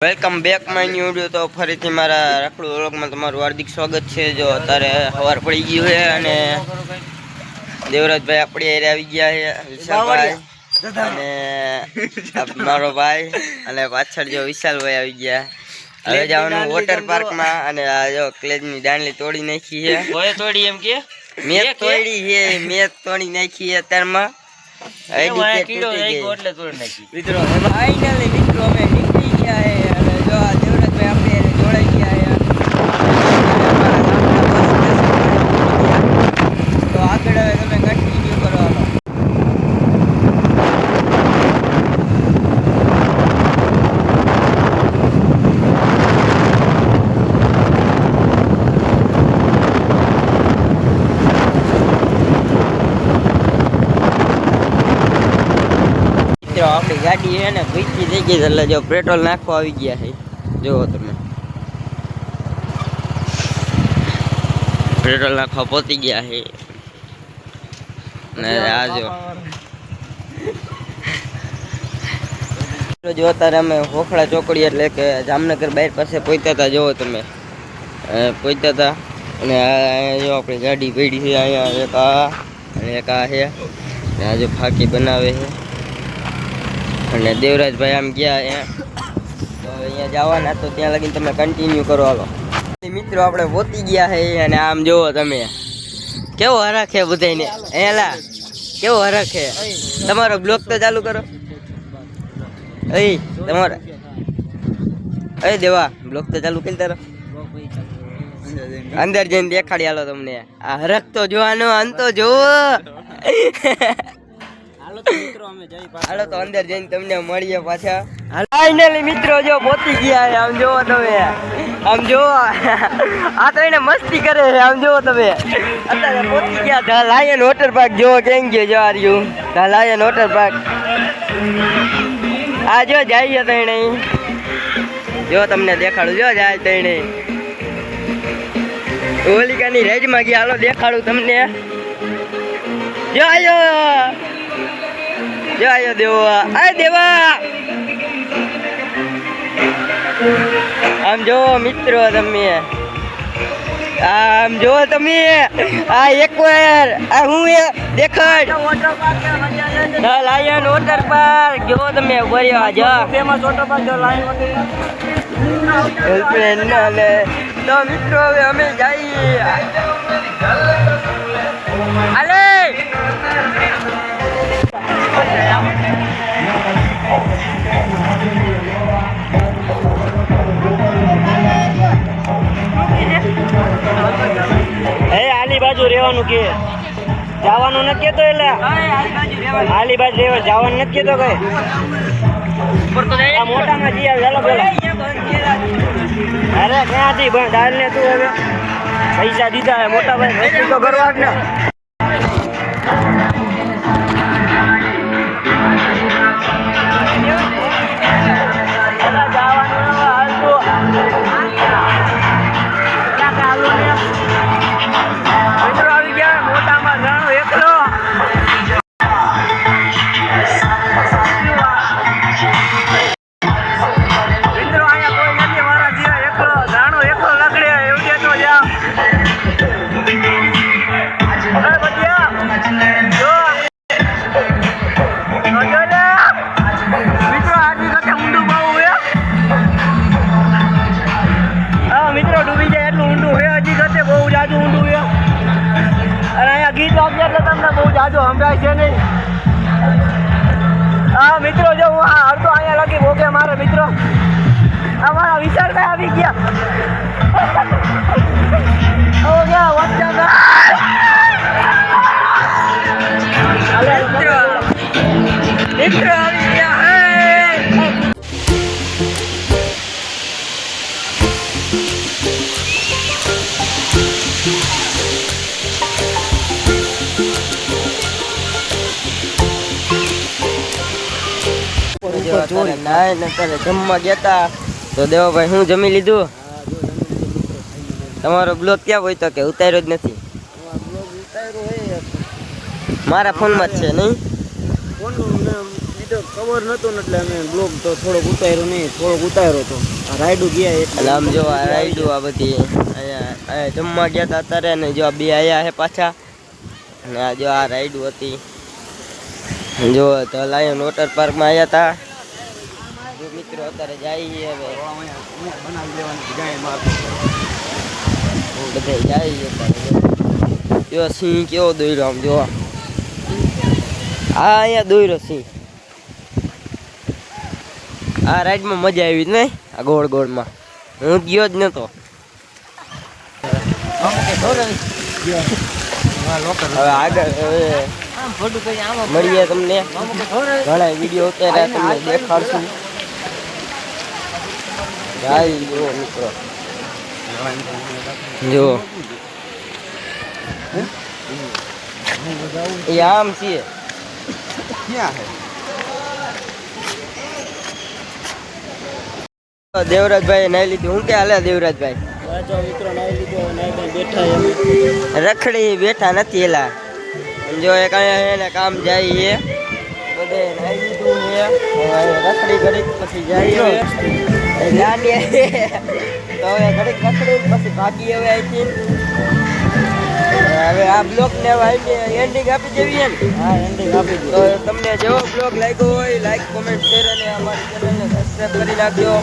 Welcome back my new video. તો ફરીથી મારા રખડું વ્લોગમાં તમારું હાર્દિક સ્વાગત છે। જો અત્યારે સવાર પડી ગયું છે અને દેવરાજભાઈ આપણે એરે આવી ગયા છે, વિશાલભાઈ અને મારો ભાઈ અને પાછળ જો વિશાલભાઈ આવી ગયા। હવે જવાનું વોટર પાર્કમાં અને આ જો ક્લેજની દાંડલી તોડી નાખી છે। કોઈ તોડી એમ કે મેં તોડી છે, મેં તોડી નાખી છે અત્યારમાં આઈડી કીડો આઈકો એટલે તોડી નાખી। મિત્રો ફાઇનલી મિત્રો અમે નીકળી ગયા છે અને જો આ દેવરાજભાઈ આપણે જોડાઈ ગયા છે તો આગળ હવે તમે કન્ટિન્યુ કરો। આપણી ગાડી છે ને ભીખી થઈ ગઈ એટલે જો પેટ્રોલ નાખવા આવી ગયા છે। જુઓ તમે પેટ્રોલ નાખવા પહોંચી ગયા છે ને આ જો અત્યારે અમે હોખડા ચોકડી એટલે કે જામનગર બહાર પાસે પહોંચ્યા હતા। જુઓ તમે પહોંચ્યા હતા અને જો આપણી ગાડી પડી છે અહીંયા એક આ અને એક આ છે ને આ જો ફાંકી બનાવે છે અને દેવરાજભાઈ આમ ગયા તો અહીંયા જવાના તો ત્યાં લગીને તમે કન્ટિન્યુ કરો। હાલો મિત્રો આપણે પહોંચી ગયા છે અને આમ જુઓ તમે કેવો હરખ છે બધાને એલા કેવો હરખ છે। તમારો બ્લોગ તો ચાલુ કરો તમારા દેવા બ્લોગ તો ચાલુ કરી તારો અંદર જઈને દેખાડી હાલો તમને આ હરખ તો જોવાનો અંત તો જોવો। હાલો તો અંદર જઈને તમને મળીએ પાછા। ફાઇનલી મિત્રો જો પહોંચી ગયા છે, આમ જોવો તમે આમ જોવો આ તો એને મસ્તી કરે છે, આમ જોવો તમે અત્યારે પહોંચી ગયા ધ લાયન વોટર પાર્ક। જોવો કેમ ગયો જો આ રહ્યું ધ લાયન વોટર પાર્ક। આ જો જઈએ તો એને જો તમને દેખાડું જો જાય તો એને હોલિકાની રેજમાં ગયા। હાલો દેખાડું તમને જો આયો દેવા આ દેવા આમ જો મિત્રો તમે આમ જો તમે આ એકવાર આ હું દેખાડ લાયન વોટર પાર્ક જો તમે ભર્યા જો ફેમસ વોટર પાર્ક જો લાયન વોટર પાર્ક તો મિત્રો હવે અમે જઈએ હાલે આલી બાજુ રહેવાનું કે જવાનું નથી કેતો એટલે આલી બાજુ રહેવા જવાનું નથી કેતો કઈ મોટા માં જી ચાલો પેલા અરે ક્યાંથી પણ દાલ ને તું હવે પૈસા દીધા મોટા ભાઈ વસ્તુ તો કરવા જ ને જાજો હમણાં છે નહીં। હા મિત્રો જો હું અડધો અહીંયા લગી ભોગે મારે મિત્રો અમારા વિશાલભાઈ આવી ગયા મિત્રો આવી ગયા જમવા ગયા તો દેવાભાઈ હું જમી લીધું। તમારો બ્લોગ ક્યાં હોય તો કે ઉતાર્યો જ નથી મારા ફોનમાં જ છે નહીં તો કવર નતો ને એટલે અમે બ્લોગ તો થોડોક ઉતાર્યો નહીં, થોડોક ઉતાર્યો તો આ રાઈડું ગયા એટલે આમ જો આ રાઈડું આ બધી અહીંયા જમવા ગયા હતા અત્યારે, ને જો આ બે આયા છે પાછા, અને આ જો આ રાઈડું હતી. જો તો લાયન વોટર પાર્કમાં આવ્યા હતા. જો મિત્રો અત્યારે જઈએ હવે બનાવી દેવાની ગાય માર બધે જઈએ અત્યારે. જો સિંહ કેવો દોર્યો આમ જો, આ અહીંયા દોર્યો સિંહ. આ રાઈડમાં મજા આવી જ નહીં, આ ગોળ ગોળમાં હું ગયો જ નતો. હવે આગળ મળીએ તમને, ઘણા વિડીયો ઉતાર્યા તમને દેખાડશું. ગાય જો મિત્રો, જો એ આમ છે. દેવરાજભાઈ નાઈ લીધું. હું કે હાલે દેવરાજભાઈ? મિત્રો નાઈ લીધો, નાઈ બેઠા રખડી બેઠા નથી એલા. જો એક અહીંયા એને કામ જાય છે, બધે નાઈ લીધું છે. રખડી કરી પછી જાય નાની તો હવે ઘડીક રખડી પછી ભાગી હવે અહીંથી. હવે આ બ્લોગ ને એન્ડિંગ આપી દેવી ને. હા એન્ડિંગ આપી તો તમને જેવો બ્લોગ લાગ્યો હોય લાઈક કોમેન્ટ શેર અને અમારી ચેનલને સબસ્ક્રાઈબ કરી નાખજો.